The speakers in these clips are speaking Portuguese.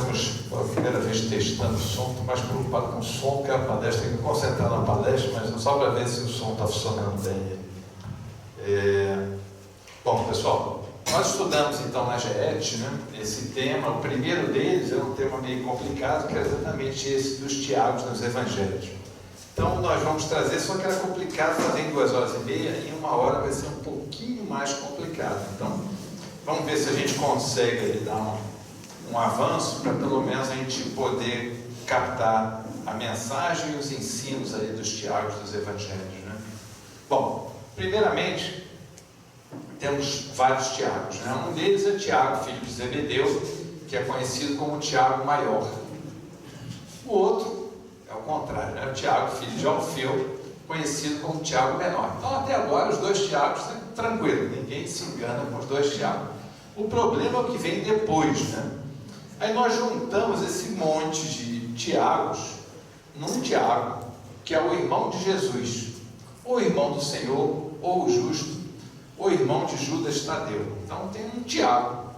estamos pela primeira vez testando o som, estou mais preocupado com o som que a palestra, tenho que me concentrar na palestra, mas só para ver se o som está funcionando bem. Bom, pessoal, nós estudamos então na GET, né, esse tema. O primeiro deles é um tema meio complicado, que é exatamente esse dos Tiagos nos Evangelhos. Então nós vamos trazer, só que era complicado fazer em 2h30, em 1 hora vai ser um pouquinho mais complicado. Então vamos ver se a gente consegue dar um avanço para pelo menos a gente poder captar a mensagem e os ensinos aí dos Tiagos dos Evangelhos, né? Bom, primeiramente temos vários Tiagos, né? Um deles é Tiago, filho de Zebedeu, que é conhecido como Tiago Maior. O outro é o contrário, né? O Tiago, filho de Alfeu, conhecido como Tiago Menor. Então até agora os dois Tiagos estão tranquilos, ninguém se engana com os dois Tiagos. O problema é o que vem depois, né? Aí nós juntamos esse monte de Tiagos num Tiago, que é o irmão de Jesus, ou irmão do Senhor, ou o justo, ou irmão de Judas Tadeu. Então tem um Tiago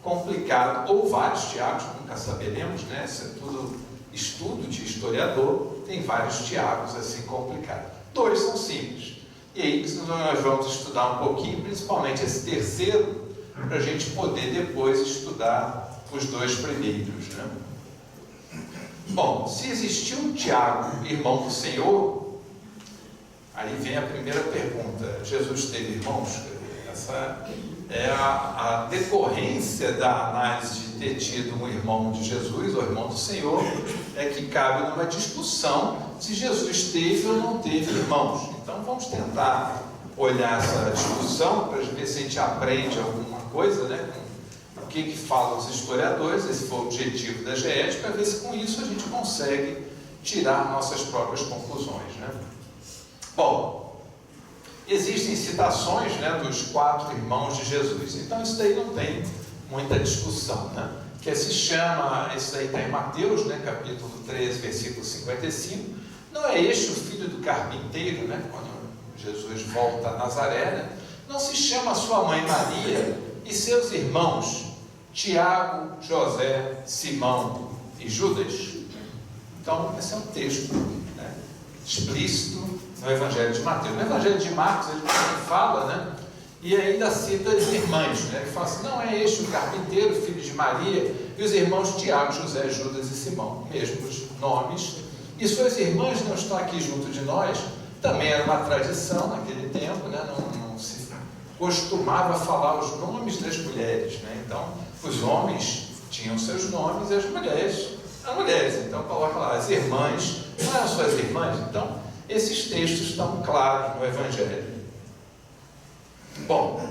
complicado, ou vários Tiagos, nunca saberemos, né? Isso é tudo estudo de historiador, tem vários Tiagos assim complicados. 2 são simples. E aí nós vamos estudar um pouquinho, principalmente esse terceiro, para a gente poder depois estudar os 2 primeiros, né? Bom, se existiu um Tiago, irmão do Senhor, aí vem a primeira pergunta: Jesus teve irmãos? Essa é a decorrência da análise de ter tido um irmão de Jesus, ou irmão do Senhor, é que cabe numa discussão se Jesus teve ou não teve irmãos. Então vamos tentar olhar essa discussão para ver se a gente aprende alguma coisa, né? O que falam os historiadores, esse foi o objetivo da GET, para ver se com isso a gente consegue tirar nossas próprias conclusões, né? Bom, existem citações, né, dos 4 irmãos de Jesus, então isso daí não tem muita discussão, né? Que se chama, isso daí está em Mateus, né, capítulo 13, versículo 55, não é este o filho do carpinteiro, né, quando Jesus volta a Nazaré, né? Não se chama sua mãe Maria e seus irmãos Tiago, José, Simão e Judas? Então esse é um texto, né, explícito no Evangelho de Mateus. No Evangelho de Marcos ele fala, né, e ainda cita as irmãs, né? Ele fala assim: não é este o carpinteiro, filho de Maria, e os irmãos Tiago, José, Judas e Simão, mesmos nomes, e suas irmãs não estão aqui junto de nós. Também era uma tradição naquele tempo, né? Não se costumava falar os nomes das mulheres, né? Então os homens tinham seus nomes e as mulheres eram mulheres. Então coloca lá, as irmãs não eram suas irmãs. Então esses textos estão claros no Evangelho. Bom,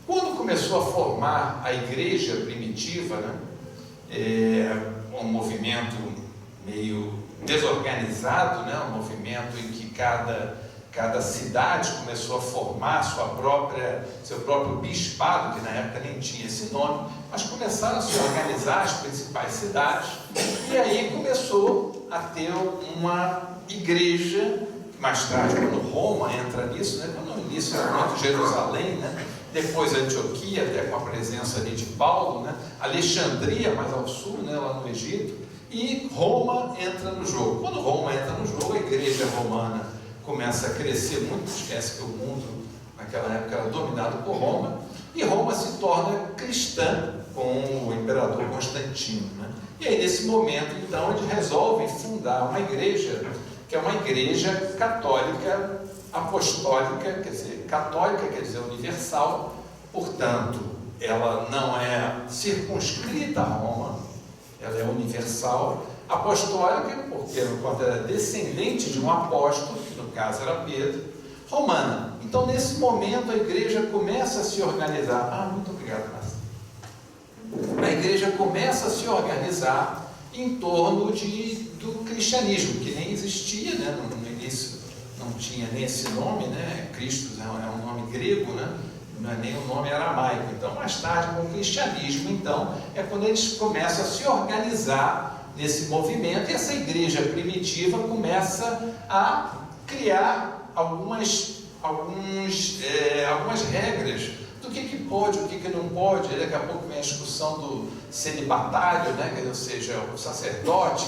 quando começou a formar a igreja primitiva, né, um movimento meio desorganizado, né, um movimento em que cada cidade começou a formar seu próprio bispado, que na época nem tinha esse nome, mas começaram a se organizar as principais cidades, e aí começou a ter uma igreja. Mais tarde, quando Roma entra nisso, né, quando no início Jerusalém, né, depois Antioquia, até com a presença ali de Paulo, né, Alexandria, mais ao sul, né, lá no Egito, e Roma entra no jogo. Quando Roma entra no jogo, a igreja romana começa a crescer muito. Esquece que o mundo naquela época era dominado por Roma, e Roma se torna cristã com o imperador Constantino, né? E aí nesse momento então eles resolvem fundar uma igreja, que é uma igreja católica apostólica, quer dizer, católica quer dizer universal, portanto ela não é circunscrita a Roma, ela é universal. Apostólica porque enquanto era descendente de um apóstolo, que no caso era Pedro. Romana. Então nesse momento a igreja começa a se organizar. Muito obrigado, Márcia. A igreja começa a se organizar em torno do cristianismo, que nem existia, né? No início não tinha nem esse nome, né? Cristo é um nome grego, né? Não é nem um nome aramaico. Então mais tarde com o cristianismo, então é quando eles começam a se organizar nesse movimento, e essa igreja primitiva começa a criar algumas regras do que pode, o que não pode. Daqui a pouco vem a discussão do celibatário, né? Ou seja, o sacerdote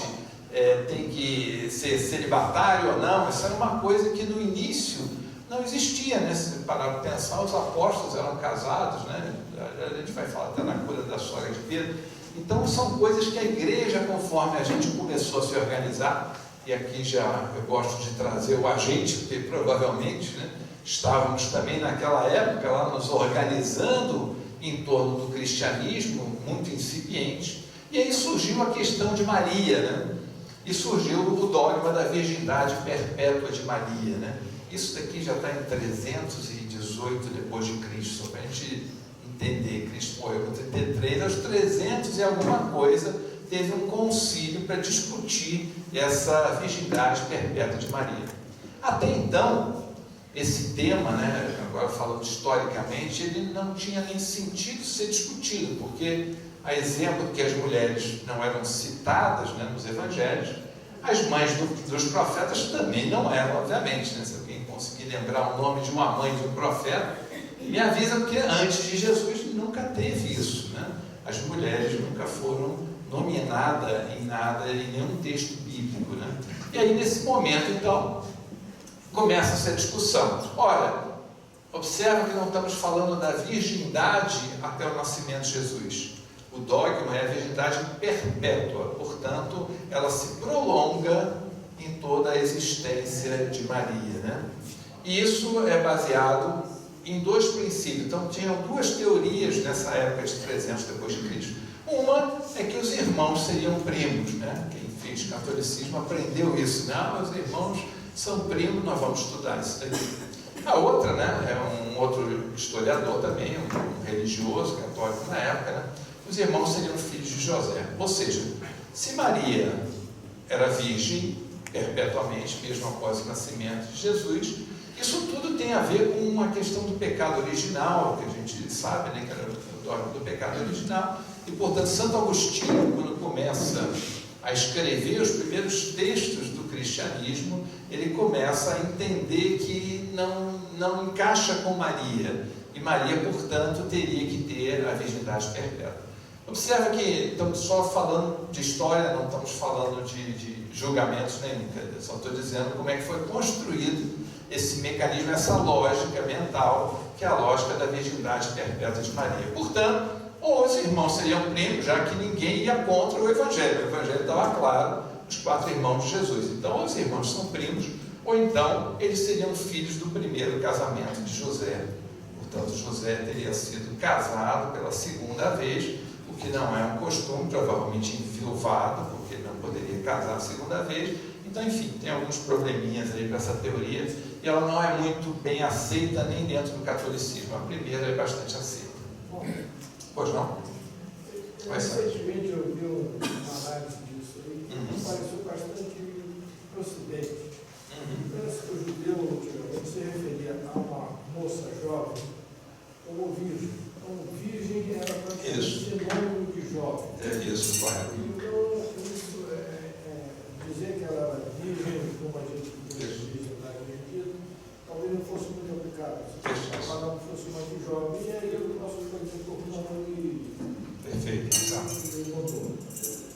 tem que ser celibatário ou não. Isso era uma coisa que no início não existia, né? Se parar para pensar, os apóstolos eram casados, né? A gente vai falar até na cura da sogra de Pedro. Então são coisas que a igreja, conforme a gente começou a se organizar, e aqui já eu gosto de trazer o agente, porque provavelmente, né, estávamos também naquela época lá nos organizando em torno do cristianismo muito incipiente, e aí surgiu a questão de Maria, né? E surgiu o dogma da virgindade perpétua de Maria, né? Isso daqui já está em 318 depois de Cristo, só para a gente entender. Cristo morreu com 33, aos 300 e alguma coisa teve um concílio para discutir essa virgindade perpétua de Maria. Até então, esse tema, né, agora falando historicamente, ele não tinha nem sentido ser discutido, porque, a exemplo de que as mulheres não eram citadas, né, nos evangelhos, as mães dos profetas também não eram, obviamente, né? Se alguém conseguir lembrar o nome de uma mãe de um profeta, me avisa, porque antes de Jesus nunca teve isso, né? As mulheres nunca foram nomeadas em nada, em nenhum texto bíblico, né? E aí, nesse momento, então, começa essa discussão. Ora, observa que não estamos falando da virgindade até o nascimento de Jesus. O dogma é a virgindade perpétua, portanto, ela se prolonga em toda a existência de Maria, né? E isso é baseado em dois princípios. Então, tinham duas teorias nessa época de 300 depois de Cristo. Uma é que os irmãos seriam primos, né? Quem fez catolicismo aprendeu isso, né? Os irmãos são primos, nós vamos estudar isso daqui. A outra, né, é um outro historiador também, um religioso católico na época, né? Os irmãos seriam filhos de José. Ou seja, se Maria era virgem perpetuamente, mesmo após o nascimento de Jesus, isso tudo tem a ver com uma questão do pecado original, que a gente sabe, né, que era o dogma do pecado original. E, portanto, Santo Agostinho, quando começa a escrever os primeiros textos do cristianismo, ele começa a entender que não encaixa com Maria, e Maria, portanto, teria que ter a virgindade perpétua. Observa que estamos só falando de história, não estamos falando de julgamentos nenhum, só estou dizendo como é que foi construído esse mecanismo, essa lógica mental, que é a lógica da virgindade perpétua de Maria. Portanto, ou os irmãos seriam primos, já que ninguém ia contra o Evangelho. O Evangelho estava claro, os 4 irmãos de Jesus. Então, ou os irmãos são primos, ou então eles seriam filhos do primeiro casamento de José. Portanto, José teria sido casado pela segunda vez, o que não é um costume, provavelmente enviuvado, porque não poderia casar a segunda vez. Então, enfim, tem alguns probleminhas aí com essa teoria, e ela não é muito bem aceita nem dentro do catolicismo. A primeira é bastante aceita. Pois não? Recentemente eu vi uma análise disso aí, que me pareceu bastante procedente. Parece que o judeu antigamente se referia a uma moça jovem como virgem. Então, virgem era praticamente sinônimo de jovem. É isso, correto. Então, isso dizer que ela era virgem, como a gente diz na Argentina, talvez não fosse muito aplicado. Se ela não fosse mais jovem, e aí o nosso projeto Perfeito.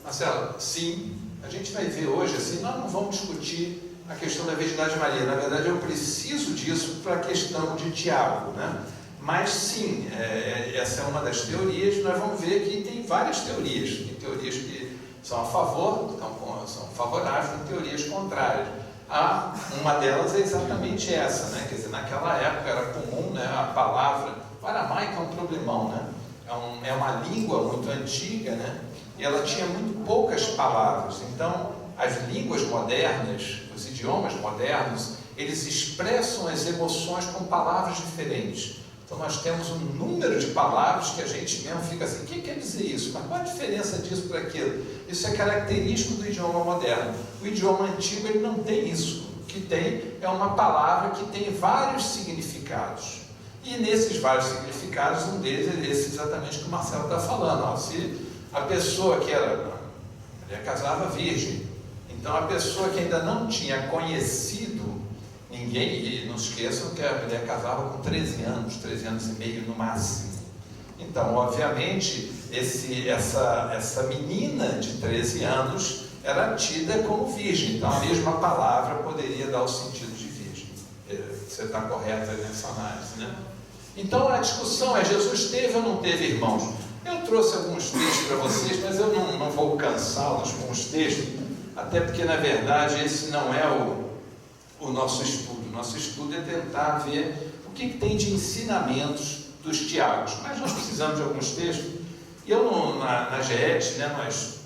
Marcelo, sim, a gente vai ver hoje, assim, nós não vamos discutir a questão da virgindade de Maria. Na verdade, eu preciso disso para a questão de Tiago, né? Mas sim, essa é uma das teorias. Nós vamos ver que tem várias teorias. Tem teorias que são a favor, são favoráveis, tem teorias contrárias. Uma delas é exatamente essa, né? Quer dizer, naquela época era comum, né, a palavra, o aramaico é um problemão, né? É uma língua muito antiga, né? E ela tinha muito poucas palavras. Então, as línguas modernas, os idiomas modernos, eles expressam as emoções com palavras diferentes. Então, nós temos um número de palavras que a gente mesmo fica assim, o que quer dizer isso? Mas qual a diferença disso para aquilo? Isso é característico do idioma moderno. O idioma antigo, ele não tem isso. O que tem é uma palavra que tem vários significados. E nesses vários significados, um deles é esse exatamente que o Marcelo está falando. Se a pessoa que era casava virgem, então a pessoa que ainda não tinha conhecido E não se esqueçam que a mulher casava com 13 anos e meio no máximo. Então, obviamente, essa menina de 13 anos era tida como virgem. Então, a mesma palavra poderia dar o sentido de virgem. Você está correto aí nessa análise, né? Então, a discussão é: Jesus teve ou não teve irmãos? Eu trouxe alguns textos para vocês, mas eu não vou cansá-los com os textos, até porque, na verdade, esse não é o nosso estudo. O nosso estudo é tentar ver o que tem de ensinamentos dos Tiagos. Mas nós precisamos de alguns textos. E eu, na GET, né, nós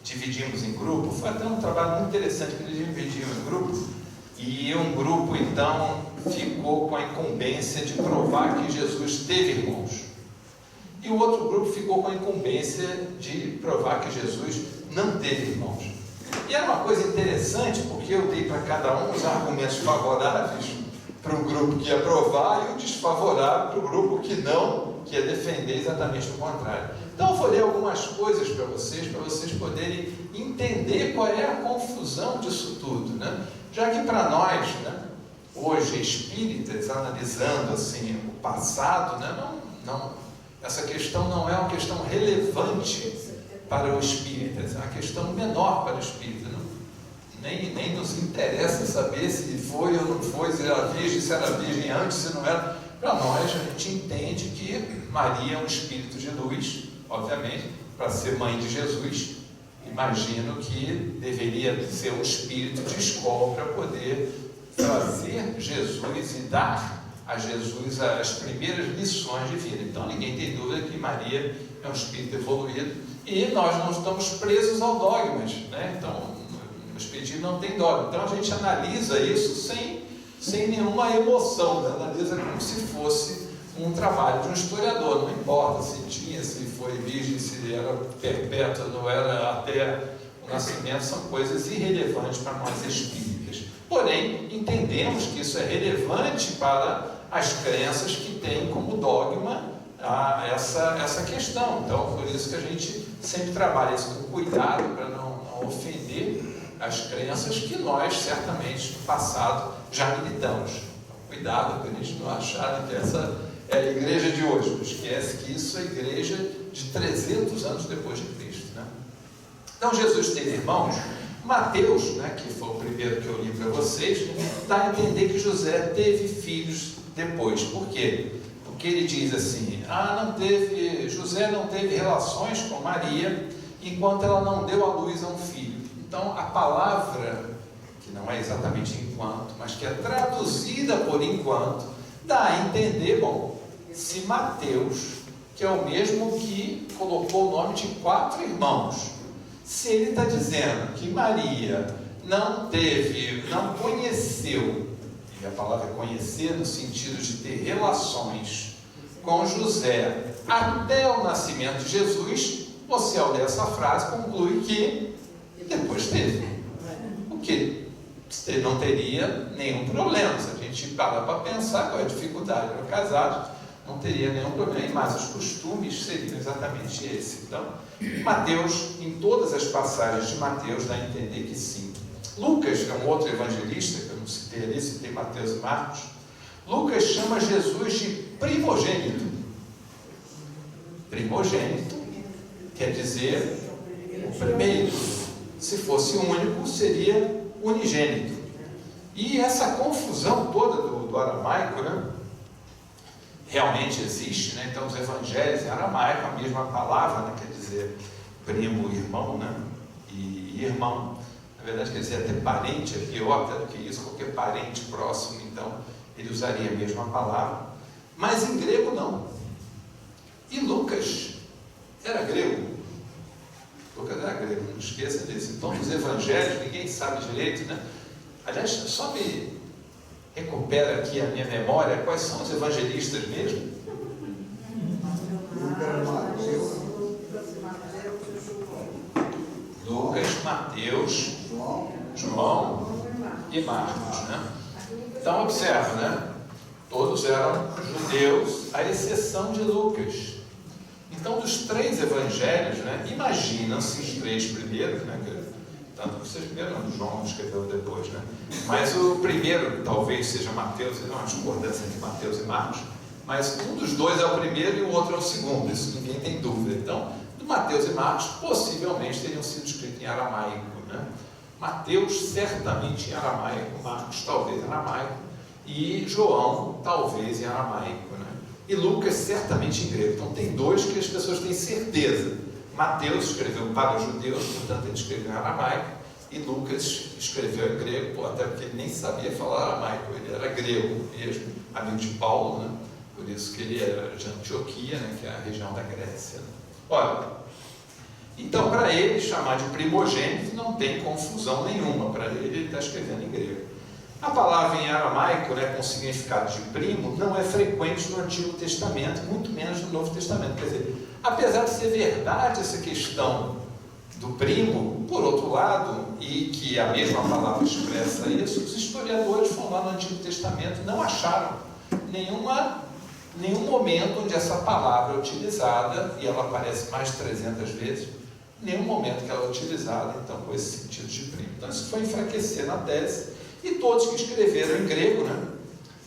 dividimos em grupo. Foi até um trabalho muito interessante, que eles dividiam em grupo. E um grupo, então, ficou com a incumbência de provar que Jesus teve irmãos. E o outro grupo ficou com a incumbência de provar que Jesus não teve irmãos. E era uma coisa interessante, porque eu dei para cada um os argumentos favoráveis para o grupo que ia provar e o desfavorável para o grupo que não, que ia defender exatamente o contrário. Então eu vou ler algumas coisas para vocês poderem entender qual é a confusão disso tudo, né? Já que para nós, né, hoje espíritas, analisando assim o passado, né, essa questão não é uma questão relevante para o espírita, é uma questão menor para o espírita. Nem nos interessa saber se foi ou não foi, se era virgem antes, se não era. Para nós, a gente entende que Maria é um espírito de luz, obviamente, para ser mãe de Jesus. Imagino que deveria ser um espírito de escola para poder trazer Jesus e dar a Jesus as primeiras lições de vida. Então ninguém tem dúvida que Maria é um espírito evoluído e nós não estamos presos ao dogmas, né? Então o espiritismo não tem dogma. Então a gente analisa isso sem nenhuma emoção, né? Analisa como se fosse um trabalho de um historiador. Não importa se tinha, se foi virgem, se era perpétua, não era até o nascimento, são coisas irrelevantes para nós espíritas. Porém, entendemos que isso é relevante para as crenças que têm como dogma essa questão. Então, por isso que a gente sempre trabalha isso com cuidado para não ofender as crenças que nós, certamente, no passado, já militamos. Então, cuidado para a gente não achar que essa é a igreja de hoje. Não esquece que isso é a igreja de 300 anos depois de Cristo, né? Então, Jesus teve irmãos. Mateus, né, que foi o primeiro que eu li para vocês, dá a entender que José teve filhos depois. Por quê? Porque ele diz assim: José não teve relações com Maria enquanto ela não deu à luz a um filho. Então a palavra, que não é exatamente enquanto, mas que é traduzida por enquanto, dá a entender, se Mateus, que é o mesmo que colocou o nome de 4 irmãos, se ele está dizendo que Maria não conheceu, e a palavra é conhecer no sentido de ter relações com José até o nascimento de Jesus, você, ao ler essa frase, conclui que depois teve. O que não teria nenhum problema. Se a gente parar para pensar qual é a dificuldade para casados, não teria nenhum problema, mas os costumes seriam exatamente esse. Então, Mateus, em todas as passagens de Mateus, dá a entender que sim. Lucas, que é um outro evangelista, que eu não citei ali, citei Mateus e Marcos. Lucas chama Jesus de primogênito. Primogênito quer dizer o primeiro. Se fosse único, seria unigênito. E essa confusão toda do aramaico, né, realmente existe, né? Então os evangelhos em aramaico, a mesma palavra, né, quer dizer primo, irmão, né? E irmão, na verdade quer dizer até parente, é pior até do que isso, qualquer parente próximo, então ele usaria a mesma palavra, mas em grego não. E Lucas era grego. Lucas era grego, não esqueça disso. Então os evangelhos, ninguém sabe direito, né? Aliás, só me recupera aqui a minha memória, quais são os evangelistas mesmo? Lucas, Mateus, João e Marcos, né? Então observa, né? Todos eram judeus, à exceção de Lucas. Então, dos 3 evangelhos, né, imaginam-se os 3 primeiros, né? Tanto que vocês primeiro, João escreveu depois, né? Mas o primeiro talvez seja Mateus, não há discordância entre Mateus e Marcos, mas um dos dois é o primeiro e o outro é o segundo, isso ninguém tem dúvida. Então, do Mateus e Marcos possivelmente teriam sido escritos em aramaico, né? Mateus certamente em aramaico, Marcos talvez em aramaico, e João talvez em aramaico, né? E Lucas certamente em grego. Então tem dois que as pessoas têm certeza. Mateus escreveu para os judeus, portanto ele escreveu em aramaico, e Lucas escreveu em grego, até porque ele nem sabia falar aramaico, ele era grego mesmo, amigo de Paulo, né? Por isso que ele era de Antioquia, né? Que é a região da Grécia. Olha, então para ele chamar de primogênito não tem confusão nenhuma, para ele está escrevendo em grego. A palavra em aramaico, né, com significado de primo, não é frequente no Antigo Testamento, muito menos no Novo Testamento. Quer dizer, apesar de ser verdade essa questão do primo, por outro lado, e que a mesma palavra expressa isso, os historiadores foram lá no Antigo Testamento, não acharam nenhum momento onde essa palavra é utilizada, e ela aparece mais de 300 vezes, nenhum momento que ela é utilizada, então, com esse sentido de primo. Então, isso foi enfraquecer na tese. E todos que escreveram em grego, né?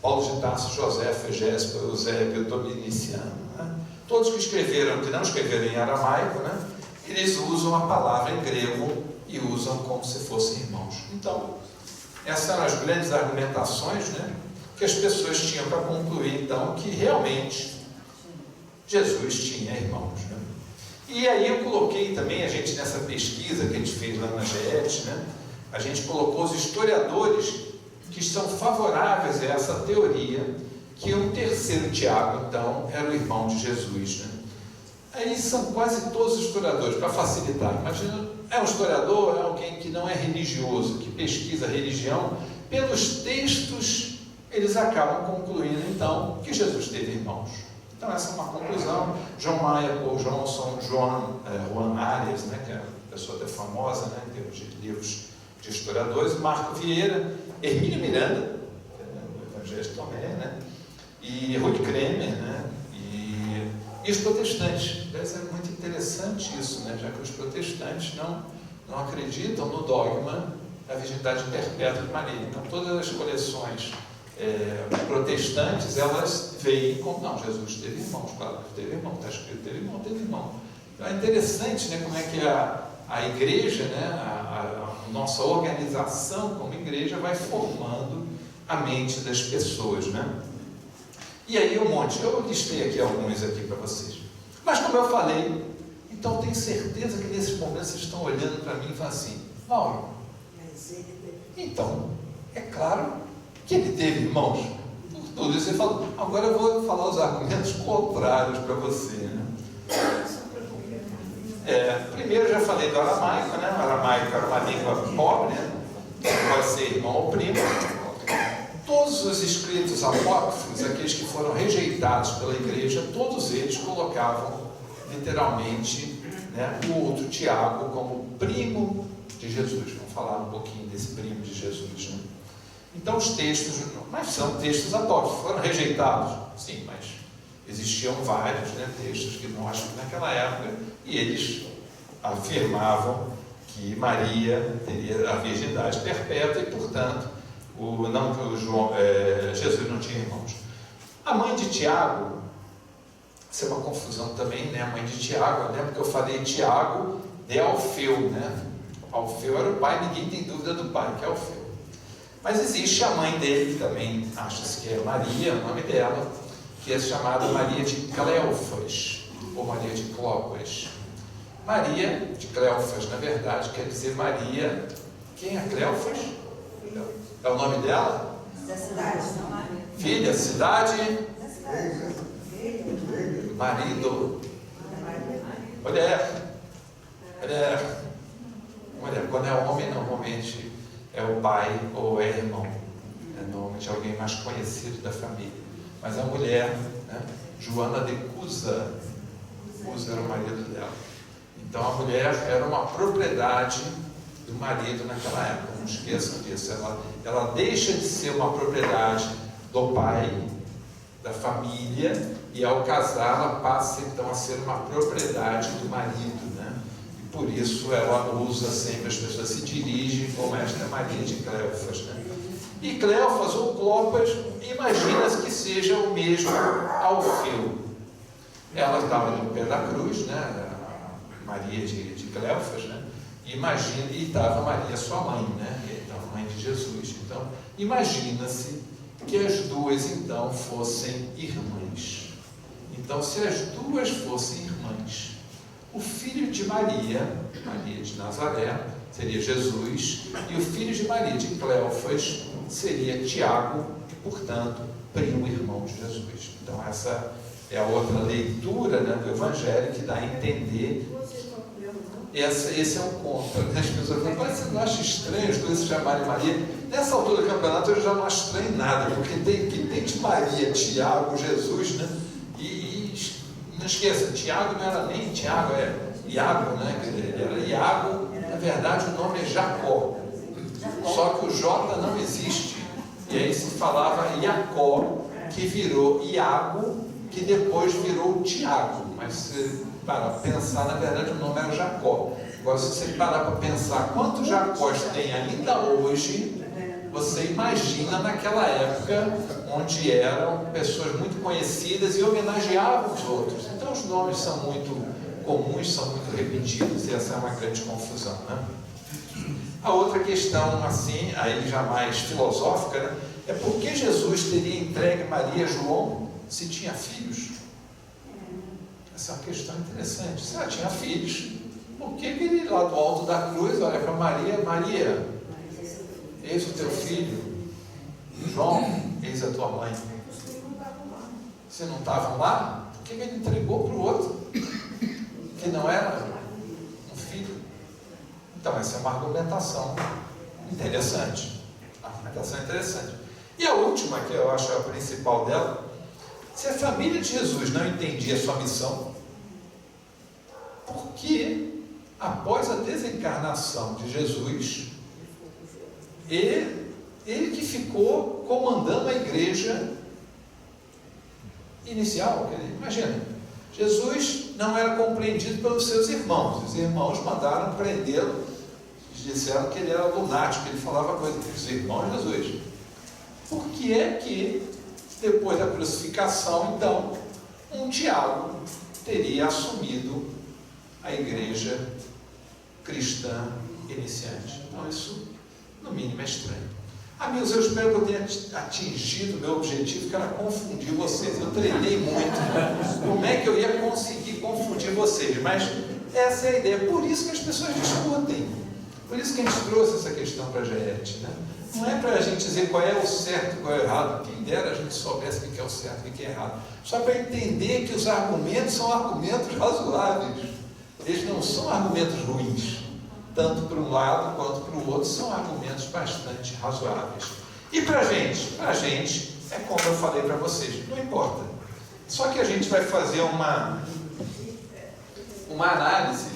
Paulo de Tarso, Joséfo, Egéspo, Eusébio, Dominiciano, né? Todos que não escreveram em aramaico, né? Eles usam a palavra em grego e usam como se fossem irmãos. Então, essas eram as grandes argumentações, né? Que as pessoas tinham para concluir, então, que realmente Jesus tinha irmãos, né? E aí eu coloquei também, a gente nessa pesquisa que a gente fez lá na GET, né? A gente colocou os historiadores que são favoráveis a essa teoria, que o terceiro Tiago, então, era o irmão de Jesus, né? Aí são quase todos os historiadores, para facilitar. Imagina, é um historiador, é alguém que não é religioso, que pesquisa a religião, pelos textos, eles acabam concluindo, então, que Jesus teve irmãos. Então, essa é uma conclusão. João Maia, ou Juan Arias, né, que é uma pessoa até famosa, né, em termos de livros de historiadores, Marco Vieira, Hermínio Miranda, o Evangelho de Tomé, né? E Rui Kremer, né? E os protestantes. Aliás, é muito interessante isso, né? Já que os protestantes não acreditam no dogma da virgindade perpétua de Maria. Então, todas as coleções protestantes, elas veem como, não, Jesus teve irmãos, claro, teve irmão, está escrito, teve irmão. Então, é interessante, né? Como é que a igreja, né? A nossa organização como igreja vai formando a mente das pessoas, né? E aí eu listei aqui alguns aqui para vocês. Mas como eu falei, então tenho certeza que nesses momentos vocês estão olhando para mim e falam assim, Mauro, então, é claro que ele teve irmãos. Por tudo isso você falou. Agora eu vou falar os argumentos contrários para você, né? Primeiro já falei do aramaico, né? O aramaico era uma língua pobre, né? Pode ser irmão ou primo. Todos os escritos apócrifos, aqueles que foram rejeitados pela igreja, todos eles colocavam literalmente, né, o outro Tiago como primo de Jesus. Vamos falar um pouquinho desse primo de Jesus, né? Então os textos, mas são textos apócrifos, foram rejeitados? Sim, mas existiam vários, né, textos que nós, naquela época, e eles afirmavam que Maria teria a virgindade perpétua e, portanto, Jesus não tinha irmãos. A mãe de Tiago, isso é uma confusão também, né? A mãe de Tiago, eu lembro que eu falei Tiago de Alfeu, né? Alfeu era o pai, ninguém tem dúvida do pai, que é Alfeu. Mas existe a mãe dele, que também acha-se que é Maria, o nome dela, que é chamada Maria de Cleófas, ou Maria de Clopas. Maria de Cleófas, na verdade, quer dizer Maria. Quem é Cleófas? É o nome dela? Da cidade, não Maria. Filha, cidade? Da cidade. Marido. Mulher. Quando é homem, normalmente é o pai ou é irmão. É normalmente alguém mais conhecido da família. Mas a mulher, né? Joana de Cusa. Cusa era o marido dela. Então a mulher era uma propriedade do marido naquela época, não esqueçam disso. Ela deixa de ser uma propriedade do pai, da família, e ao casar ela passa então a ser uma propriedade do marido, né? E por isso ela usa sempre, as pessoas se dirigem como esta Maria de Cleofas, né? E Cleofas ou Clopas, imagina-se que seja o mesmo Alfeu. Ela estava no pé da cruz, né? A Maria de Cleofas, né? Imagina, e estava Maria, sua mãe, né? Então, mãe de Jesus. Então, imagina-se que as duas então fossem irmãs. Então, se as duas fossem irmãs, o filho de Maria, Maria de Nazaré, seria Jesus, e o filho de Maria de Cleofas seria Tiago, e, portanto, primo irmão de Jesus. Então, essa é a outra leitura, né, do Evangelho que dá a entender. Esse é o contra. As pessoas falam, mas você não acha estranho os dois se chamarem Maria? Nessa altura do campeonato eu já não acho estranho nada, porque tem de Maria, Tiago, Jesus, né? E não esqueça, Tiago não era nem Tiago, é Iago, né? Ele era Iago, na verdade o nome é Jacó. Só que o J não existe. E aí se falava Jacó, que virou Iago, que depois virou Tiago. Mas se parar para pensar, na verdade o nome era Jacó. Agora, se você parar para pensar quantos Jacós tem ainda hoje, você imagina naquela época onde eram pessoas muito conhecidas e homenageavam os outros. Então os nomes são muito comuns, são muito repetidos, e essa é uma grande confusão, né? A outra questão, assim, aí já mais filosófica, né, é por que Jesus teria entregue Maria a João se tinha filhos? Essa é uma questão interessante. Se ela tinha filhos, por que ele lá do alto da cruz olha para Maria, Maria, eis o teu filho, João, eis a tua mãe. Você não estavam lá? Por que ele entregou para o outro, que não era um filho? Então, essa é uma argumentação interessante. E a última, que eu acho a principal dela, se a família de Jesus não entendia a sua missão, por que, após a desencarnação de Jesus, ele que ficou comandando a igreja inicial? Imagina, Jesus não era compreendido pelos seus irmãos. Os irmãos mandaram prendê-lo, disseram que ele era lunático, ele falava coisa dos irmãos de Jesus. Por que é que, depois da crucificação, então, um Tiago teria assumido a igreja cristã iniciante? Então, isso, no mínimo, é estranho. Amigos, eu espero que eu tenha atingido o meu objetivo, que era confundir vocês. Eu treinei muito. Como é que eu ia conseguir confundir vocês? Mas essa é a ideia. Por isso que as pessoas discutem. Por isso que a gente trouxe essa questão para a GET, né? Não é para a gente dizer qual é o certo e qual é o errado. Quem dera a gente soubesse o que é o certo e o que é errado. Só para entender que os argumentos são argumentos razoáveis. Eles não são argumentos ruins. Tanto para um lado quanto para o outro, são argumentos bastante razoáveis. E para a gente? Para a gente, é como eu falei para vocês, não importa. Só que a gente vai fazer uma análise.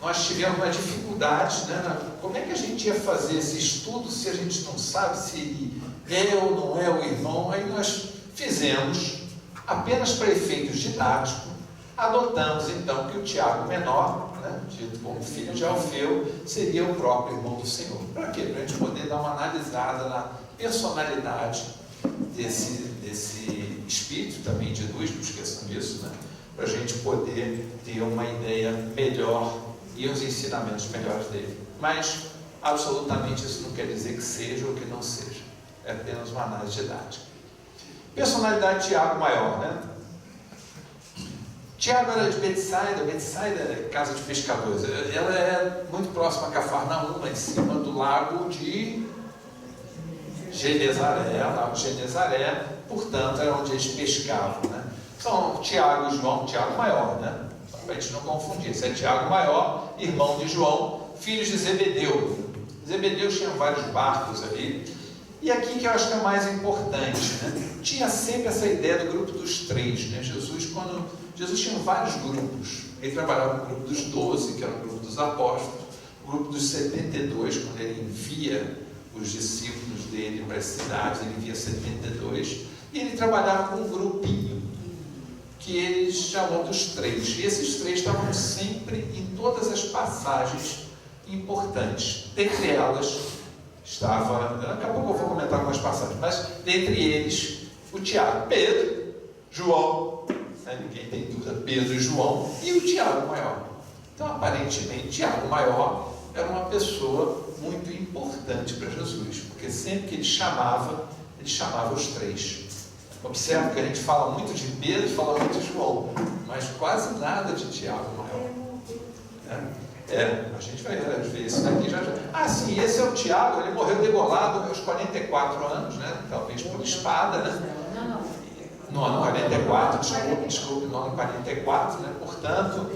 Nós tivemos uma dificuldade, né? Como é que a gente ia fazer esse estudo se a gente não sabe se ele é ou não é o irmão? Aí nós fizemos, apenas para efeitos didáticos, adotamos então que o Tiago menor, né, dito como filho de Alfeu, seria o próprio irmão do Senhor. Para quê? Para a gente poder dar uma analisada na personalidade desse espírito, também de luz, não esqueçam disso, né? Para a gente poder ter uma ideia melhor e os ensinamentos melhores dele. Mas, absolutamente, isso não quer dizer que seja ou que não seja. É apenas uma análise didática. Personalidade de Tiago maior, né? Tiago era de Betsaida. Betsaida é casa de pescadores. Ela é muito próxima a Cafarnaum, em cima do lago de Genezaré, lago de Genezaré, portanto, era onde eles pescavam, né? São Tiago e João, Tiago maior, né? Para a gente não confundir. Esse é Tiago maior, irmão de João, filhos de Zebedeu. Zebedeu tinha vários barcos ali. E aqui que eu acho que é o mais importante, né? Tinha sempre essa ideia do grupo dos três, né? Jesus tinha vários grupos. Ele trabalhava no grupo dos 12, que era o grupo dos apóstolos, o grupo dos 72, quando ele envia os discípulos dele para as cidades, ele envia 72, e ele trabalhava com um grupinho, que ele chamou dos três. E esses três estavam sempre em todas as passagens importantes. Dentre elas estava, daqui a pouco eu vou comentar algumas passagens, mas dentre eles o Tiago, Pedro, João, ninguém tem dúvida, Pedro e João, e o Tiago maior. Então, aparentemente, Tiago maior era uma pessoa muito importante para Jesus, porque sempre que ele chamava os três. Observe que a gente fala muito de Pedro, fala muito de João, mas quase nada de Tiago maior. A gente vai ver isso daqui já. Ah, sim, esse é o Tiago, ele morreu degolado aos 44 anos, né? Talvez por espada, né? No ano 44, desculpe, no ano 44, né? Portanto,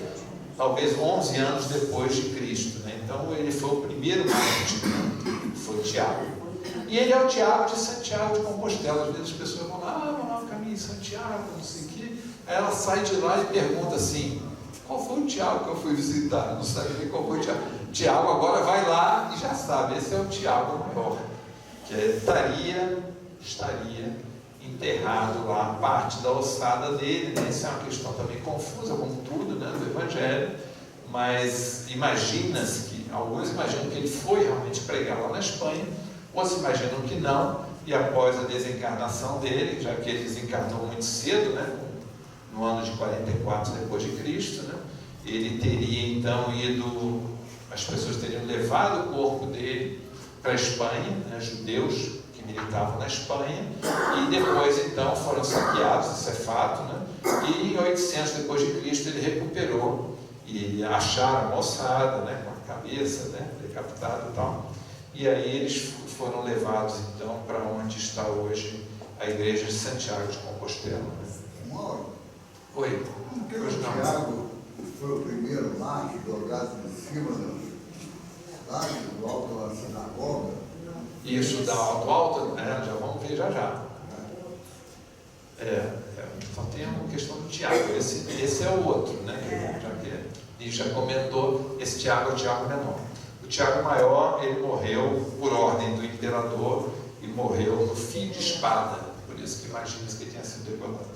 talvez 11 anos depois de Cristo, né? Então, ele foi o primeiro mártir, foi Tiago. E ele é o Tiago de Santiago de Compostela. Às vezes as pessoas vão lá, vamos lá no caminho de Santiago, não sei o quê. Aí ela sai de lá e pergunta assim: qual foi o Tiago que eu fui visitar? Não sabe nem qual foi o Tiago. Tiago agora vai lá e já sabe, esse é o Tiago maior, que estaria enterrado lá, parte da ossada dele, né? Isso é uma questão também confusa, como tudo, né, do Evangelho, mas alguns imaginam que ele foi realmente pregar lá na Espanha, outros imaginam que não, e após a desencarnação dele, já que ele desencarnou muito cedo, né, no ano de 44 depois de Cristo, né, ele teria então as pessoas teriam levado o corpo dele para a Espanha, né, judeus que militavam na Espanha, e depois então foram saqueados, isso é fato, né, e em 800 depois de Cristo ele recuperou, e acharam a moçada, né, com a cabeça, né, decapitada e tal, e aí eles foram levados então para onde está hoje a igreja de Santiago de Compostela. Mauro, Oi. porque o Tiago foi o primeiro mártir jogado em cima do alto da sinagoga? Isso da alto, né? Já vamos ver já. Só tem uma questão do Tiago. Esse é o outro, né? E já comentou, esse Tiago é o Tiago menor. O Tiago maior, ele morreu por ordem do imperador e morreu no fio de espada. Por isso que imagina-se que ele tenha sido degolado.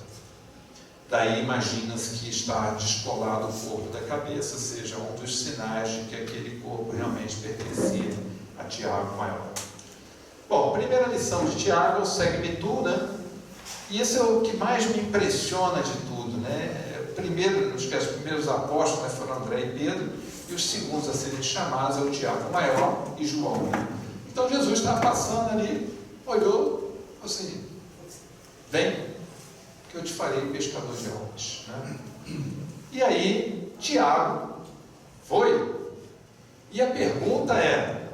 Daí imagina-se que está descolado o corpo da cabeça, seja um dos sinais de que aquele corpo realmente pertencia a Tiago maior. Bom, a primeira lição de Tiago é o segue-me tu, né? E esse é o que mais me impressiona de tudo, né? Primeiro, não esquece, os primeiros apóstolos, né, foram André e Pedro, e os segundos a serem chamados é o Tiago maior e João. Então Jesus estava passando ali, olhou, assim, vem, que eu te farei pescador de homens, né? E aí, Tiago foi, e a pergunta é: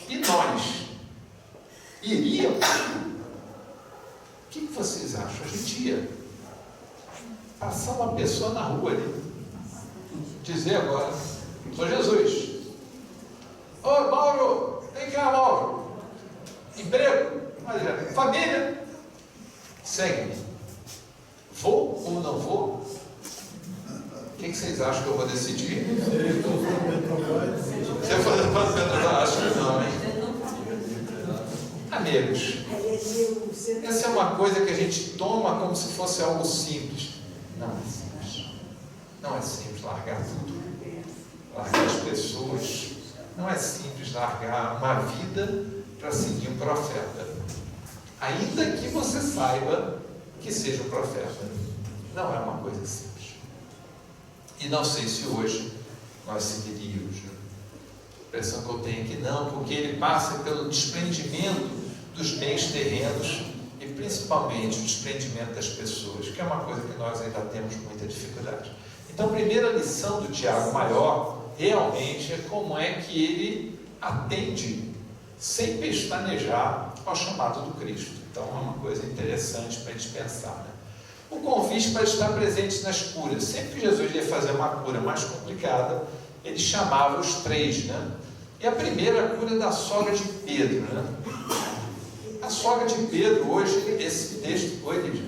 e nós? Iríamos? O que vocês acham? A gente ia passar uma pessoa na rua ali, dizer agora: sou Jesus. Ô Mauro, vem cá, Mauro. Emprego, família, segue-me. Vou ou não vou? O que vocês acham que eu vou decidir? Se eu for para acho que não, hein? Amigos, essa é uma coisa que a gente toma como se fosse algo simples. Não é simples. Não é simples largar tudo. Largar as pessoas. Não é simples largar uma vida para seguir um profeta. Ainda que você saiba que seja um profeta. Não é uma coisa simples. E não sei se hoje nós seguiríamos. A impressão que eu tenho é que não, porque ele passa pelo desprendimento dos bens terrenos e principalmente o desprendimento das pessoas, que é uma coisa que nós ainda temos muita dificuldade. Então, a primeira lição do Tiago maior realmente é como é que ele atende sem pestanejar ao chamado do Cristo. Então, é uma coisa interessante para a gente pensar, né? O convite para estar presente nas curas. Sempre que Jesus ia fazer uma cura mais complicada, ele chamava os três, né? E a primeira cura da sogra de Pedro, né? A sogra de Pedro, hoje, esse texto, oi, Lídia?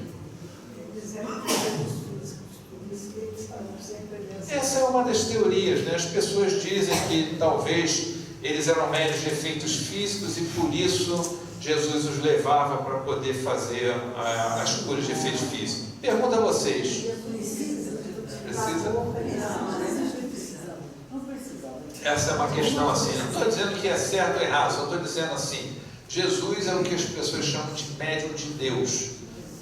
Essa é uma das teorias, né? As pessoas dizem que talvez eles eram médios de efeitos físicos e por isso Jesus os levava para poder fazer as curas de efeitos físicos. Pergunto a vocês: precisa. Não precisamos. Essa é uma questão assim, não estou dizendo que é certo ou errado, só estou dizendo assim, Jesus é o que as pessoas chamam de médium de Deus,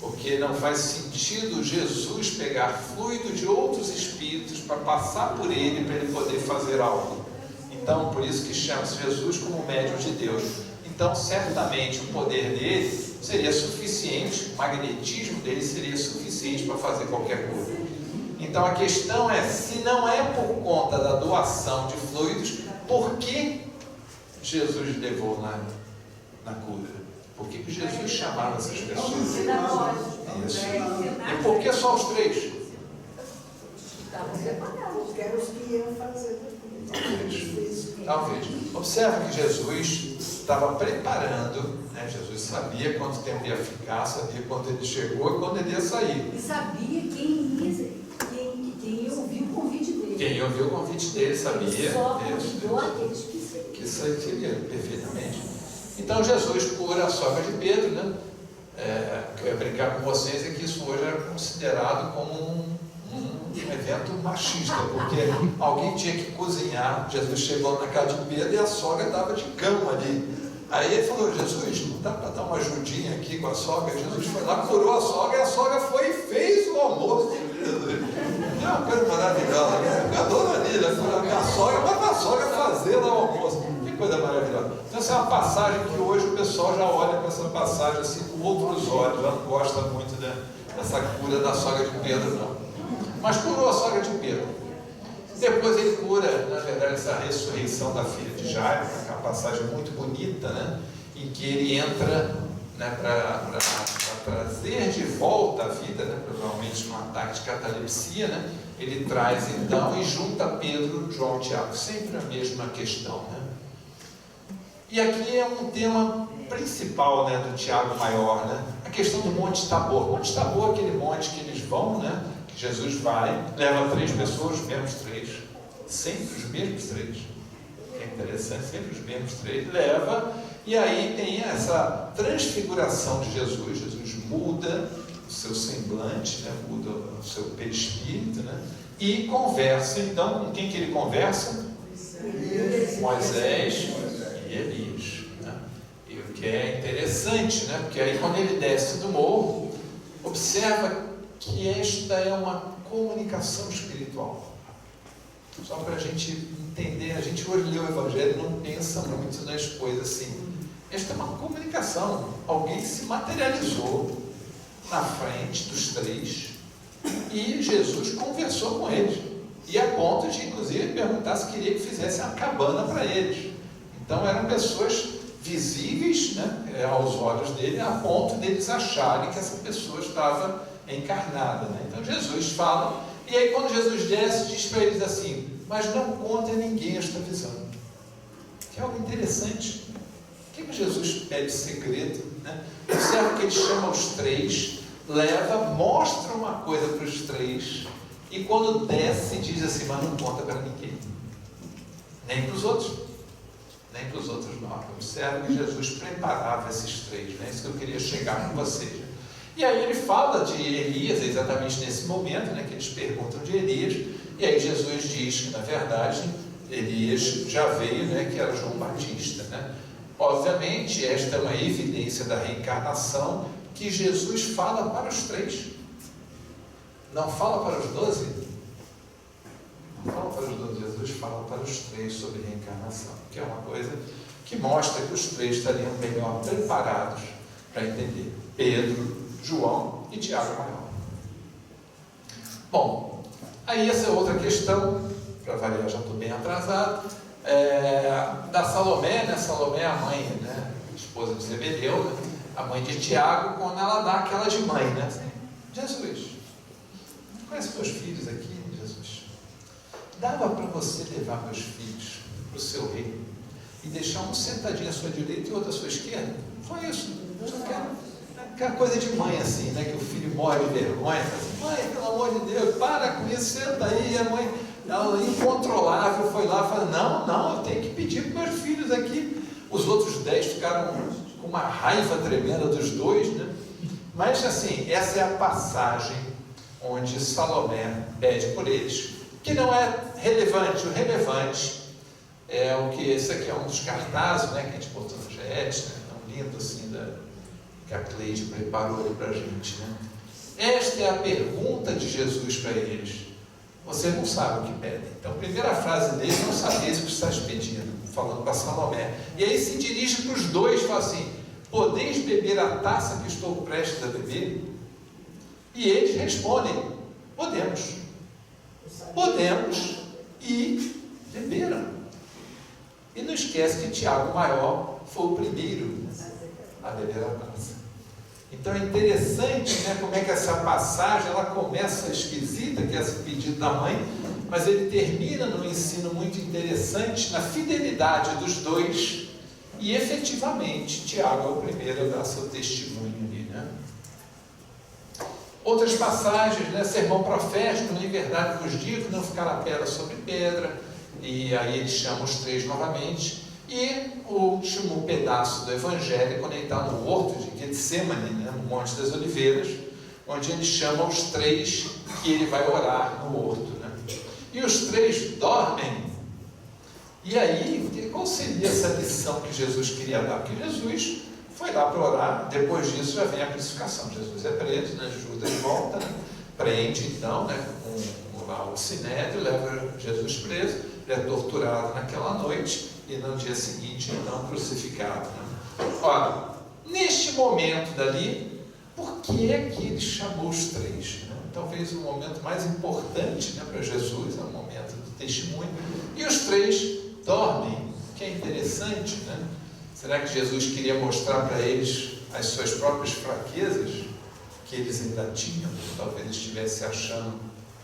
porque não faz sentido Jesus pegar fluido de outros espíritos para passar por ele, para ele poder fazer algo. Então, por isso que chama-se Jesus como médium de Deus. Então, certamente, o poder dele seria suficiente, o magnetismo dele seria suficiente para fazer qualquer coisa. Então, a questão é, se não é por conta da doação de fluidos, por que Jesus levou na cura? Por que Jesus chamava essas pessoas? Isso. E por que só os 3? Porque eram os que iam fazer. Talvez. Observe que Jesus estava preparando, né? Jesus sabia quanto tempo ia ficar, sabia quando ele chegou e quando ele ia sair. E sabia quem ia ouvir o convite dele. Quem ouviu o convite dele sabia. Só convidou aqueles que seria perfeitamente. Então Jesus cura a sogra de Pedro, né? O que eu ia brincar com vocês é que isso hoje era considerado como um evento machista, porque alguém tinha que cozinhar. Jesus chegou na casa de Pedro e a sogra estava de cama ali. Aí ele falou: Jesus, não dá para dar uma ajudinha aqui com a sogra? Jesus foi lá, curou a sogra, e a sogra foi e fez o almoço de Jesus. É uma coisa maravilhosa, né? Eu adoro ali, né? A sogra, mas para a sogra fazer lá o almoço. Que coisa maravilhosa. Então essa é uma passagem que hoje o pessoal já olha para essa passagem assim com outros olhos, já não gosta muito dessa cura da sogra de Pedro, não. Mas curou a sogra de Pedro. Depois ele cura, na verdade, essa ressurreição da filha de Jairo, que é uma passagem muito bonita, né? Em que ele entra, né, para trazer de volta a vida, né? Provavelmente num ataque de catalepsia, né? Ele traz então e junta Pedro, João e Tiago, sempre a mesma questão, né? E aqui é um tema principal, né, do Tiago Maior, né? A questão do Monte Tabor. Monte Tabor é aquele monte que eles vão, né? Que Jesus vai, leva 3 pessoas, os mesmos 3, sempre os mesmos 3. É interessante, sempre os mesmos 3, leva, e aí tem essa transfiguração de Jesus. Jesus muda o seu semblante, né? Muda o seu perispírito, né? E conversa. Então, com quem que ele conversa? Moisés e Elias, né? E o que é interessante, né? Porque aí quando ele desce do morro, observa que esta é uma comunicação espiritual. Só para a gente entender, a gente hoje lê o Evangelho e não pensa muito nas coisas assim. Esta é uma comunicação. Alguém se materializou na frente dos 3 e Jesus conversou com eles. E a ponto de, inclusive, perguntar se queria que fizesse uma cabana para eles. Então eram pessoas visíveis, né, aos olhos dele, a ponto deles acharem que essa pessoa estava encarnada, né? Então Jesus fala, e aí quando Jesus desce, diz para eles assim: mas não conte a ninguém esta visão. Que é algo interessante. O que Jesus pede segredo, né? Observa que ele chama os 3, leva, mostra uma coisa para os 3, e quando desce diz assim: mas não conta para ninguém, nem para os outros, nem para os outros não. Observa que Jesus preparava esses 3, né? Isso que eu queria chegar com vocês. E aí ele fala de Elias, exatamente nesse momento, né, que eles perguntam de Elias, e aí Jesus diz que, na verdade, Elias já veio, né, que era João Batista, né? Obviamente, esta é uma evidência da reencarnação que Jesus fala para os 3. Não fala para os 12? Não fala para os 12, Jesus fala para os 3 sobre reencarnação, que é uma coisa que mostra que os 3 estariam melhor preparados para entender. Pedro, João e Tiago Maior. Bom, aí essa é outra questão, para variar, já estou bem atrasado, da Salomé, né? Salomé é a mãe, né? Esposa de Zebedeu, né? A mãe de Tiago, quando ela dá aquela de mãe, né? Jesus, conhece meus filhos aqui, Jesus? Dava para você levar meus filhos para o seu reino e deixar um sentadinho à sua direita e outro à sua esquerda? Só isso, só quero. Aquela coisa de mãe assim, né? Que o filho morre de vergonha, fala assim: mãe, pelo amor de Deus, para com isso, senta aí. E a mãe, ela incontrolável, foi lá e falou: não, eu tenho que pedir para meus filhos aqui. Os outros 10 ficaram com uma raiva tremenda dos 2, né? Mas assim, essa é a passagem onde Salomé pede por eles, que não é relevante. O relevante é o que, esse aqui é um dos cartazes, né, que a gente botou no GET, né, tão lindo assim, que a Cleide preparou ali para a gente, né? Esta é a pergunta de Jesus para eles. Vocês não sabem o que pedem. Então, a primeira frase dele, não sabeis o que estás pedindo, falando para Salomé. E aí se dirige para os dois e fala assim: podeis beber a taça que estou prestes a beber? E eles respondem: podemos. Podemos, e beberam. E não esquece que Tiago Maior foi o primeiro a beber a taça. Então é interessante, né, como é que essa passagem ela começa esquisita, que é esse pedido da mãe, mas ele termina num ensino muito interessante na fidelidade dos dois, e efetivamente Tiago é o primeiro a dar seu testemunho ali, né? Outras passagens, né, sermão profético, em verdade vos digo, não ficará pedra sobre pedra, e aí ele chama os três novamente. E o último pedaço do Evangelho, quando ele está no horto de Getsemane, né, no Monte das Oliveiras, onde ele chama os três que ele vai orar no horto, né? E os três dormem. E aí, qual seria essa lição que Jesus queria dar? Porque Jesus foi lá para orar, depois disso já vem a crucificação. Jesus é preso, né? Judas volta, né? Prende então, né, com lá o sinédrio, leva Jesus preso, ele é torturado naquela noite, e no dia seguinte, então, crucificado, né? Ora, neste momento dali, por que é que ele chamou os três? Né? Talvez o momento mais importante, né, para Jesus, é o momento do testemunho, e os três dormem, que é interessante, né? Será que Jesus queria mostrar para eles as suas próprias fraquezas, que eles ainda tinham, talvez estivessem achando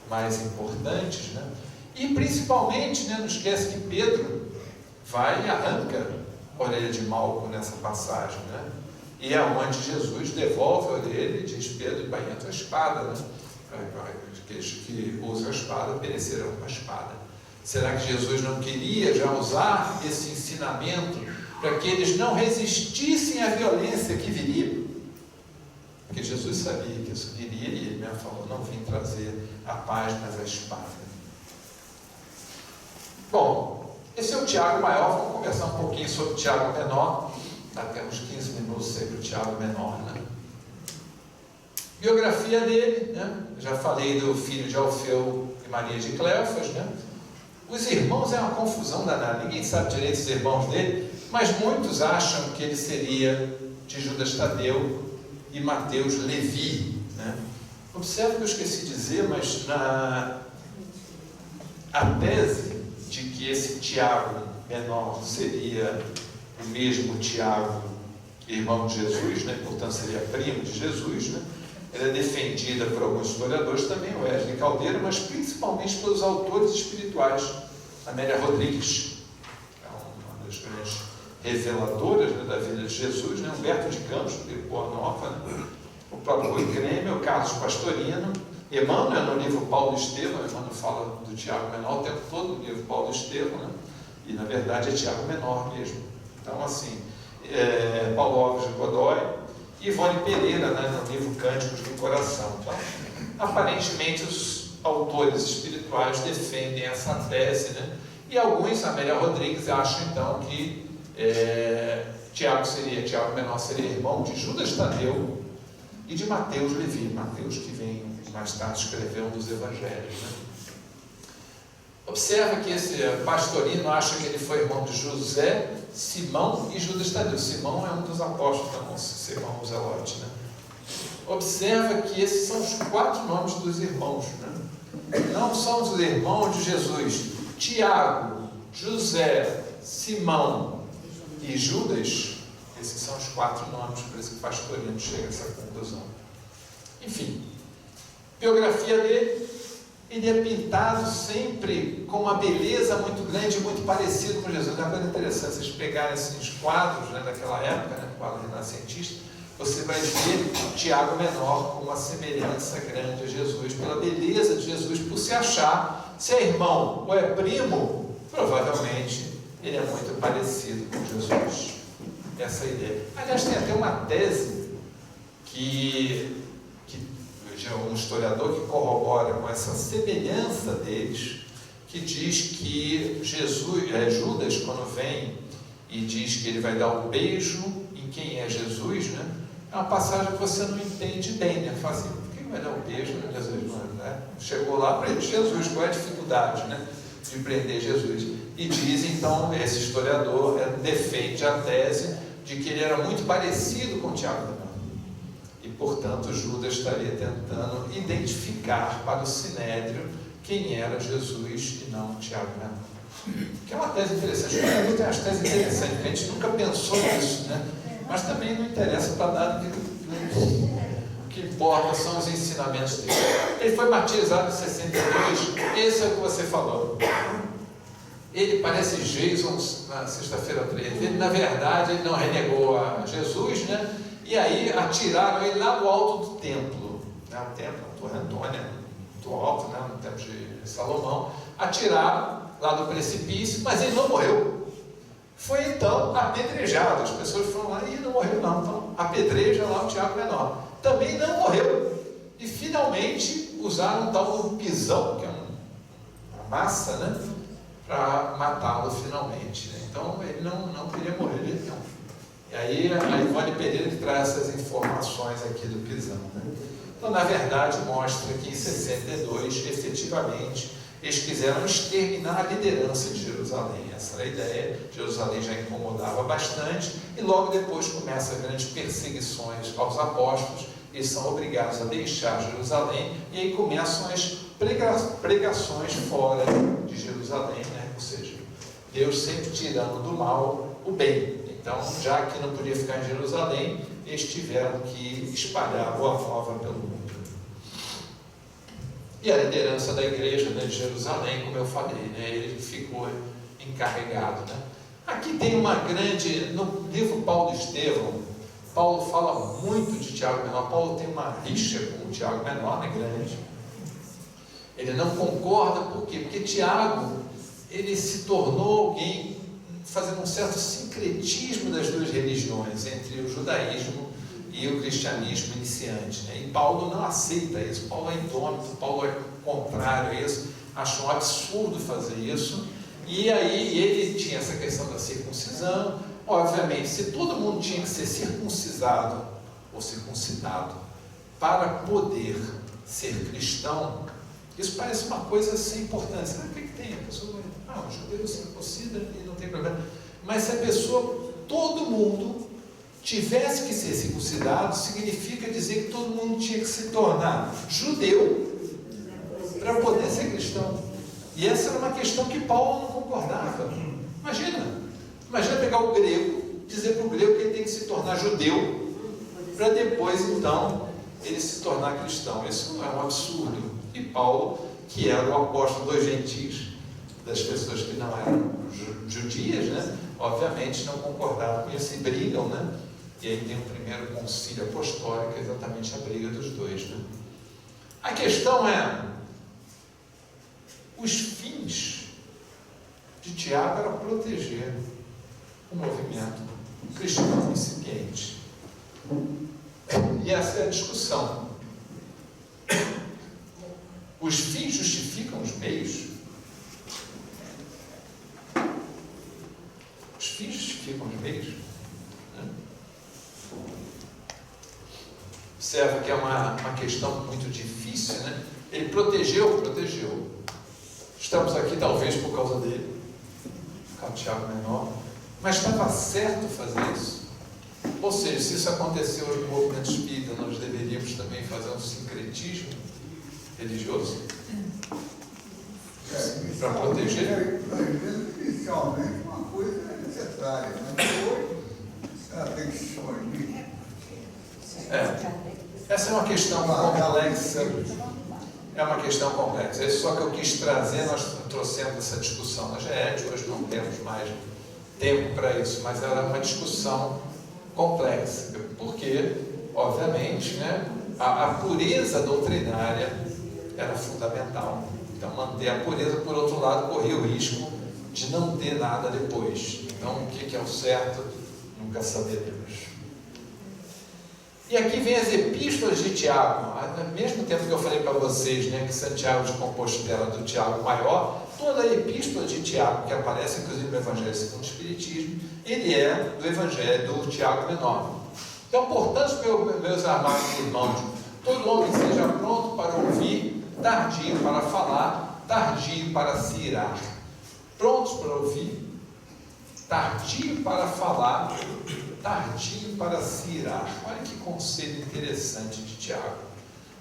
mais importantes, né? E principalmente, né, não esquece que Pedro vai e arranca a orelha de Malco nessa passagem, né? E é onde Jesus devolve a orelha e diz: Pedro, banha a tua espada, né? Aqueles que usam a espada perecerão com a espada. Será que Jesus não queria já usar esse ensinamento para que eles não resistissem à violência que viria? Porque Jesus sabia que isso viria, e ele mesmo falou: não vim trazer a paz, mas a espada. Bom, esse é o Tiago Maior. Vamos conversar um pouquinho sobre o Tiago Menor. Até uns 15 minutos sobre o Tiago Menor, né? Biografia dele, né? Já falei do filho de Alfeu e Maria de Cleofas, né? Os irmãos é uma confusão danada. Ninguém sabe direito os irmãos dele, mas muitos acham que ele seria de Judas Tadeu e Mateus Levi, né? Observe que eu esqueci de dizer, mas a tese de que esse Tiago Menor seria o mesmo Tiago, irmão de Jesus, né? Portanto seria primo de Jesus, né? Ela é defendida por alguns historiadores, também o Wesley Caldeira, mas principalmente pelos autores espirituais. Amélia Rodrigues, é uma das grandes reveladoras, né, da vida de Jesus, né? Humberto de Campos, de Boa Nova, né? O próprio Rui Kremel, o Carlos Pastorino, Emmanuel no livro Paulo Estevão. Emmanuel fala do Tiago Menor o tempo todo no livro Paulo Estevão, né? E na verdade é Tiago Menor mesmo. Então, assim, Paulo Alves de Godoy e Ivone Pereira, né, no livro Cânticos do Coração. Então, aparentemente, os autores espirituais defendem essa tese, né? E alguns, Amélia Rodrigues, acham então que Tiago Menor seria irmão de Judas Tadeu e de Mateus Levi. Mateus, que vem mais tarde escrever um dos evangelhos, né? Observa que esse Pastorino acha que ele foi irmão de José, Simão e Judas Tadeu. Simão é um dos apóstolos, não, Simão o Zelote, né? Observa que esses são os 4 nomes dos irmãos, né? Não são os irmãos de Jesus. Tiago, José, Simão e Judas, esses são os 4 nomes, por isso que Pastorino chega a essa conclusão. Enfim, biografia dele: ele é pintado sempre com uma beleza muito grande, muito parecido com Jesus. É uma coisa interessante, vocês pegarem esses quadros, né, daquela época, né, quadro renascentista, você vai ver Tiago Menor com uma semelhança grande a Jesus, pela beleza de Jesus, por se achar, se é irmão ou é primo, provavelmente ele é muito parecido com Jesus. Essa é a ideia. Aliás, tem até uma tese que um historiador que corrobora com essa semelhança deles, que diz que Judas, quando vem e diz que ele vai dar um beijo em quem é Jesus, né? É uma passagem que você não entende bem, né? Fala assim, por que vai dar um beijo em Jesus? Né? Chegou lá para ele, Jesus, qual é a dificuldade, né, de prender Jesus? E diz, então, esse historiador defende a tese de que ele era muito parecido com Tiago também. E, portanto, Judas estaria tentando identificar para o Sinédrio quem era Jesus e não Tiago Menor. Que é uma tese interessante. O historiador tem umas teses interessantes, a gente nunca pensou nisso, né? Mas também não interessa para nada, o que importa são os ensinamentos dele. Ele foi batizado em 62, esse é o que você falou. Ele parece Jason na sexta-feira 13. Ele, na verdade, ele não renegou a Jesus, né? E aí atiraram ele lá do alto do templo, né? O templo, a Torre Antônia, muito alto, né? No templo de Salomão. Atiraram lá do precipício, mas ele não morreu. Foi então apedrejado. As pessoas foram lá e não morreu não. Então apedreja lá o Tiago Menor. Também não morreu. E finalmente usaram um tal do pisão, que é uma massa, né? Para matá-lo finalmente. Né? Então ele não queria morrer, ele não. E aí a Ivone Pereira que traz essas informações aqui do pisão. Né? Então, na verdade, mostra que em 62, efetivamente, eles quiseram exterminar a liderança de Jerusalém. Essa era a ideia. Jerusalém já incomodava bastante e logo depois começam as grandes perseguições aos apóstolos. Eles são obrigados a deixar Jerusalém e aí começam as pregações fora de Jerusalém, né? Ou seja, Deus sempre tirando do mal o bem. Então, já que não podia ficar em Jerusalém, eles tiveram que espalhar a boa nova pelo mundo. E a liderança da igreja, né, de Jerusalém, como eu falei, né, ele ficou encarregado. Né? Aqui tem uma grande, no livro Paulo e Estevão, Paulo fala muito de Tiago Menor. Paulo tem uma rixa com o Tiago Menor, né, grande. Ele não concorda, por quê? Porque Tiago, ele se tornou alguém fazendo um certo sincretismo das duas religiões, entre o judaísmo e o cristianismo iniciante. Né? E Paulo não aceita isso. Paulo é indômito, Paulo é contrário a isso, acha um absurdo fazer isso. E aí ele tinha essa questão da circuncisão. Obviamente, se todo mundo tinha que ser circuncisado ou circuncidado para poder ser cristão, isso parece uma coisa sem importância. O que tem? A pessoa vai, o judeu circuncida e não tem problema. Mas se a pessoa, todo mundo, tivesse que ser circuncidado, significa dizer que todo mundo tinha que se tornar judeu para poder ser cristão. E essa era uma questão que Paulo não concordava. Imagina pegar o grego, dizer para o grego que ele tem que se tornar judeu, para depois, então, ele se tornar cristão. Isso não é um absurdo. E Paulo, que era o apóstolo dos gentios, das pessoas que não eram judias, né? Obviamente não concordavam com isso e brigam, né? E aí tem o primeiro concílio apostólico, exatamente a briga dos dois, né? A questão é, os fins de Tiago era proteger o movimento cristão incipiente. E essa é a discussão. Os fins justificam os meios? Os fins justificam os meios? Observa que é uma questão muito difícil, né? Ele protegeu. Estamos aqui talvez por causa dele, por causa do Tiago Menor, mas estava certo fazer isso? Ou seja, se isso aconteceu no movimento espírita, nós deveríamos também fazer um sincretismo religioso para proteger? Inicialmente uma coisa é necessária, mas depois ela tem que se expandir. Essa é uma questão complexa. É uma questão complexa. É só que eu quis trazer, nós trouxemos essa discussão na GED, hoje não temos mais tempo para isso, mas era uma discussão complexa, porque, obviamente, né, a pureza doutrinária era fundamental. Então, manter a pureza, por outro lado, corria o risco de não ter nada depois. Então, o que é o certo, nunca saberemos. E aqui vem as epístolas de Tiago. Ao mesmo tempo que eu falei para vocês, né, que Santiago de Compostela do Tiago maior, toda a epístola de Tiago, que aparece inclusive no Evangelho segundo o Espiritismo, ele é do Evangelho do Tiago menor. Então, portanto, meus amados irmãos, todo homem seja pronto para ouvir, tardio para falar, tardio para se irar. Prontos para ouvir, tardio para falar, tardio para se irar. Olha que conselho interessante de Tiago.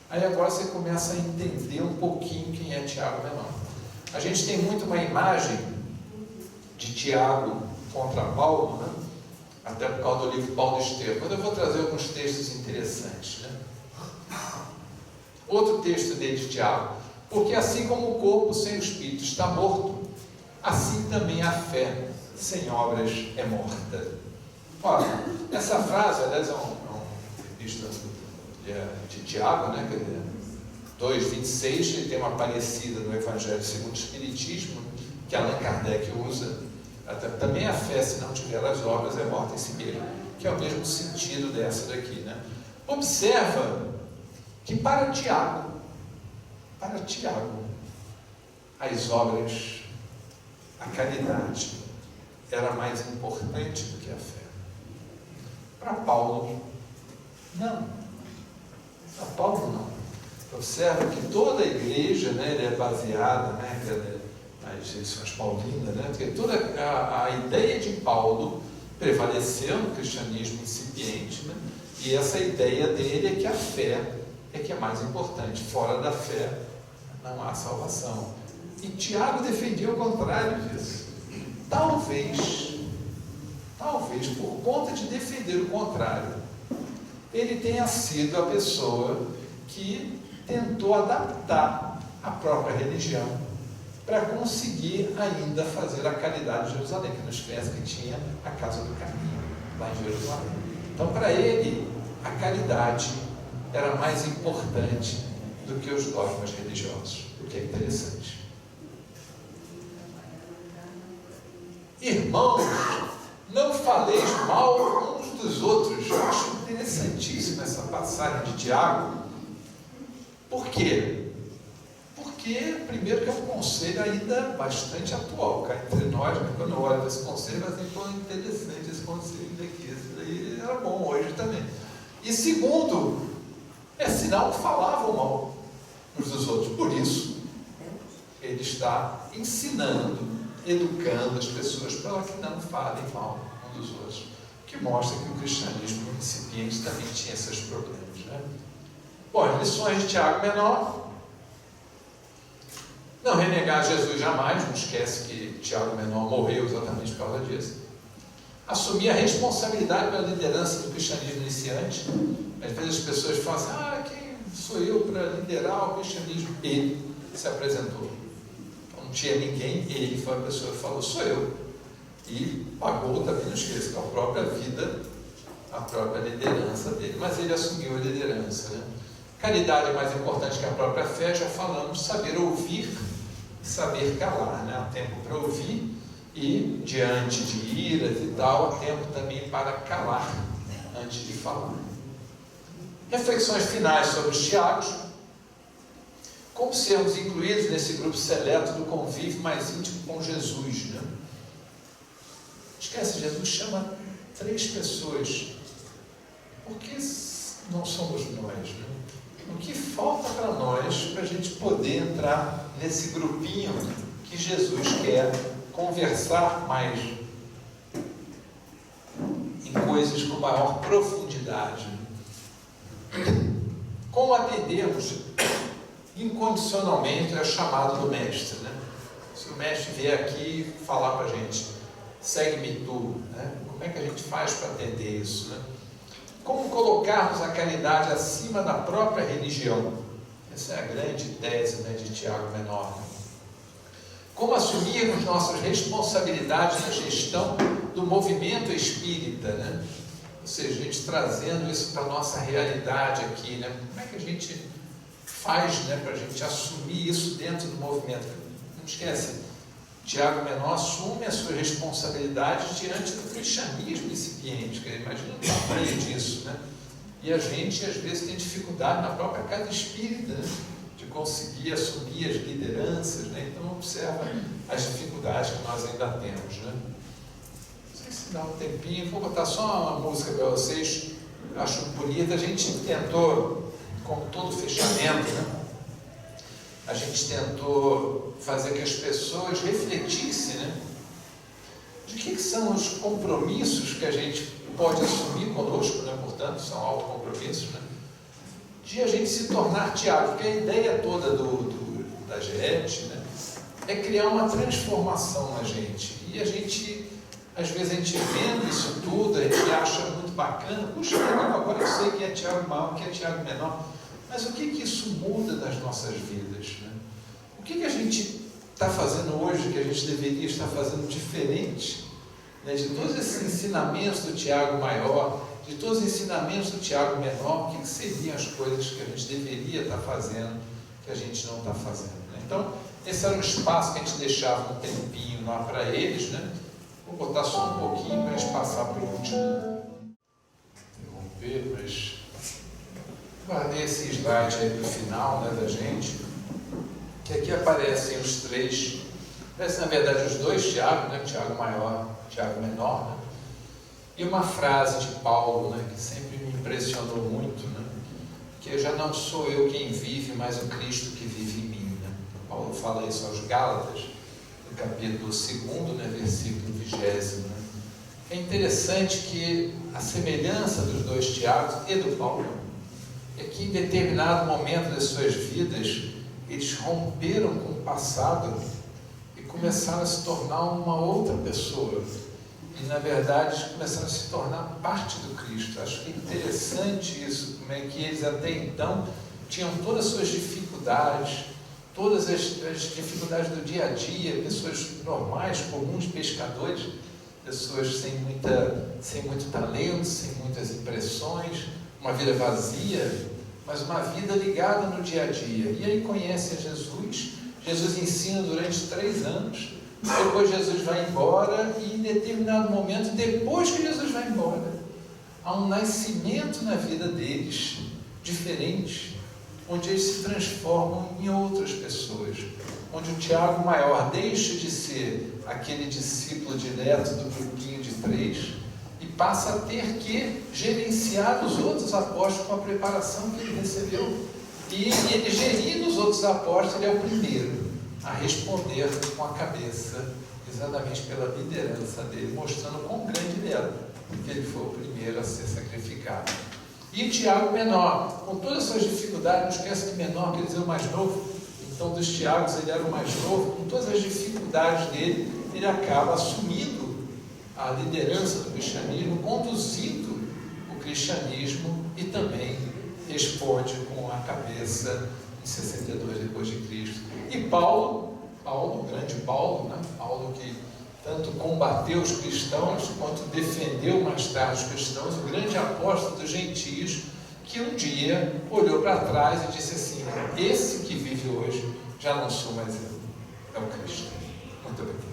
Aí agora você começa a entender um pouquinho quem é Tiago menor. A gente tem muito uma imagem de Tiago contra Paulo, né? Até por causa do livro Paulo Estevam. Mas eu vou trazer alguns textos interessantes, né? Outro texto dele de Tiago. Porque assim como o corpo sem o espírito está morto, assim também a fé sem obras é morta. Olha, essa frase, aliás, é um epístola de Tiago, né? 2,26, ele tem uma parecida no Evangelho segundo o Espiritismo, que Allan Kardec usa. Também a fé, se não tiver as obras, é morta em si mesmo, que é o mesmo sentido dessa daqui, né? Observa que para Tiago, as obras, a caridade, era mais importante do que a fé. Para Paulo, não. Para Paulo, não. Observa que toda a igreja, né, ele é baseada, né, nas edições paulinas, né, porque toda a ideia de Paulo prevaleceu no cristianismo incipiente, né, e essa ideia dele é que a fé é que é mais importante. Fora da fé não há salvação. E Tiago defendia o contrário disso. Talvez, por conta de defender o contrário, ele tenha sido a pessoa que tentou adaptar a própria religião para conseguir ainda fazer a caridade de Jerusalém, que nos conhece que tinha a Casa do Caminho lá em Jerusalém. Então, para ele, a caridade era mais importante do que os dogmas religiosos, o que é interessante. Irmãos, não faleis mal uns dos outros. Eu acho interessantíssima essa passagem de Tiago. Por quê? Porque, primeiro, que é um conselho ainda bastante atual, cá entre nós, né? Quando eu olho esse conselho, mas é interessante esse conselho daqui. Esse daí era bom hoje também. E segundo, é sinal que falavam mal uns dos outros. Por isso, ele está ensinando, educando as pessoas para que não falem mal uns dos outros. O que mostra que o cristianismo incipiente também tinha esses problemas, né? Bom, as lições de Tiago menor. Não renegar Jesus jamais, não esquece que Tiago menor morreu exatamente por causa disso. Assumir a responsabilidade pela liderança do cristianismo iniciante. Às vezes as pessoas falam assim, quem sou eu para liderar o cristianismo? Ele se apresentou. Então, não tinha ninguém, ele foi a pessoa que falou, sou eu. E pagou também, não esqueça, com a própria vida, a própria liderança dele. Mas ele assumiu a liderança, né? Caridade é mais importante que a própria fé, já falamos, saber ouvir e saber calar, né? Há tempo para ouvir e, diante de iras e tal, há tempo também para calar antes de falar. Reflexões finais sobre os Tiagos. Como sermos incluídos nesse grupo seleto do convívio mais íntimo com Jesus, né? Esquece, Jesus chama 3 pessoas. Por que não somos nós, né? O que falta para nós, para a gente poder entrar nesse grupinho que Jesus quer conversar mais em coisas com maior profundidade? Como atendemos incondicionalmente ao chamado do Mestre, né? Se o Mestre vier aqui falar para a gente, segue-me tu, né? Como é que a gente faz para atender isso, né? Como colocarmos a caridade acima da própria religião? Essa é a grande tese, né, de Tiago menor. Como assumirmos nossas responsabilidades na gestão do movimento espírita, né? Ou seja, a gente trazendo isso para a nossa realidade aqui, né? Como é que a gente faz, né, para a gente assumir isso dentro do movimento? Não esquece, Tiago menor assume a sua responsabilidade diante do cristianismo incipiente, que imagina o tamanho disso, né? E a gente, às vezes, tem dificuldade na própria casa espírita, né? De conseguir assumir as lideranças, né? Então, observa as dificuldades que nós ainda temos, né? Não sei se dá um tempinho, vou botar só uma música para vocês, acho bonita. A gente tentou, como todo fechamento, né? A gente tentou fazer que as pessoas refletissem, né? De que são os compromissos que a gente pode assumir conosco, né? Portanto, são autocompromissos, né? De a gente se tornar Tiago, porque a ideia toda da GET, né? É criar uma transformação na gente. E a gente, às vezes, a gente vendo isso tudo, a gente acha muito bacana. Puxa, agora eu sei que é Tiago maior, que é Tiago menor. Mas o que isso muda nas nossas vidas, né? O que a gente está fazendo hoje que a gente deveria estar fazendo diferente, né? De todos esses ensinamentos do Tiago maior, de todos os ensinamentos do Tiago menor, o que seriam as coisas que a gente deveria estar fazendo que a gente não está fazendo, né? Então, esse era um espaço que a gente deixava um tempinho lá para eles, né? Vou botar só um pouquinho para eles passar para o último. Interromper, mas guardei esse slide aí para o final, né, da gente, que aqui aparecem os três, aparecem na verdade os dois Tiago, né, Tiago maior, Tiago menor, né, e uma frase de Paulo, né, que sempre me impressionou muito, né, que já não sou eu quem vive, mas o Cristo que vive em mim, né. Paulo fala isso aos Gálatas, no capítulo 2, né, versículo 20, né. É interessante que a semelhança dos dois Tiagos e do Paulo é que em determinado momento das suas vidas eles romperam com o passado e começaram a se tornar uma outra pessoa. E na verdade começaram a se tornar parte do Cristo. Acho que é interessante isso, como é que eles até então tinham todas as suas dificuldades, todas as dificuldades do dia a dia, pessoas normais, comuns, pescadores, pessoas sem muito talento, sem muitas impressões, uma vida vazia, mas uma vida ligada no dia a dia. E aí conhece a Jesus, Jesus ensina durante 3 anos, depois Jesus vai embora e em determinado momento, depois que Jesus vai embora, há um nascimento na vida deles, diferente, onde eles se transformam em outras pessoas, onde o Tiago maior deixa de ser aquele discípulo direto do grupinho de 3 e passa a ter que gerenciar os outros apóstolos com a preparação que ele recebeu. E ele gerindo os outros apóstolos, ele é o primeiro a responder com a cabeça, exatamente pela liderança dele, mostrando quão grande ele era, porque ele foi o primeiro a ser sacrificado. E Tiago menor, com todas as suas dificuldades, não esquece que menor quer dizer o mais novo, então dos Tiagos ele era o mais novo, com todas as dificuldades dele, ele acaba assumindo a liderança do cristianismo, conduzindo o cristianismo e também responde com a cabeça em 62 depois de Cristo. E Paulo, o grande Paulo, né? Paulo que tanto combateu os cristãos quanto defendeu mais tarde os cristãos, o grande apóstolo dos gentios, que um dia olhou para trás e disse assim: esse que vive hoje já não sou mais eu, é o Cristo. Muito obrigado.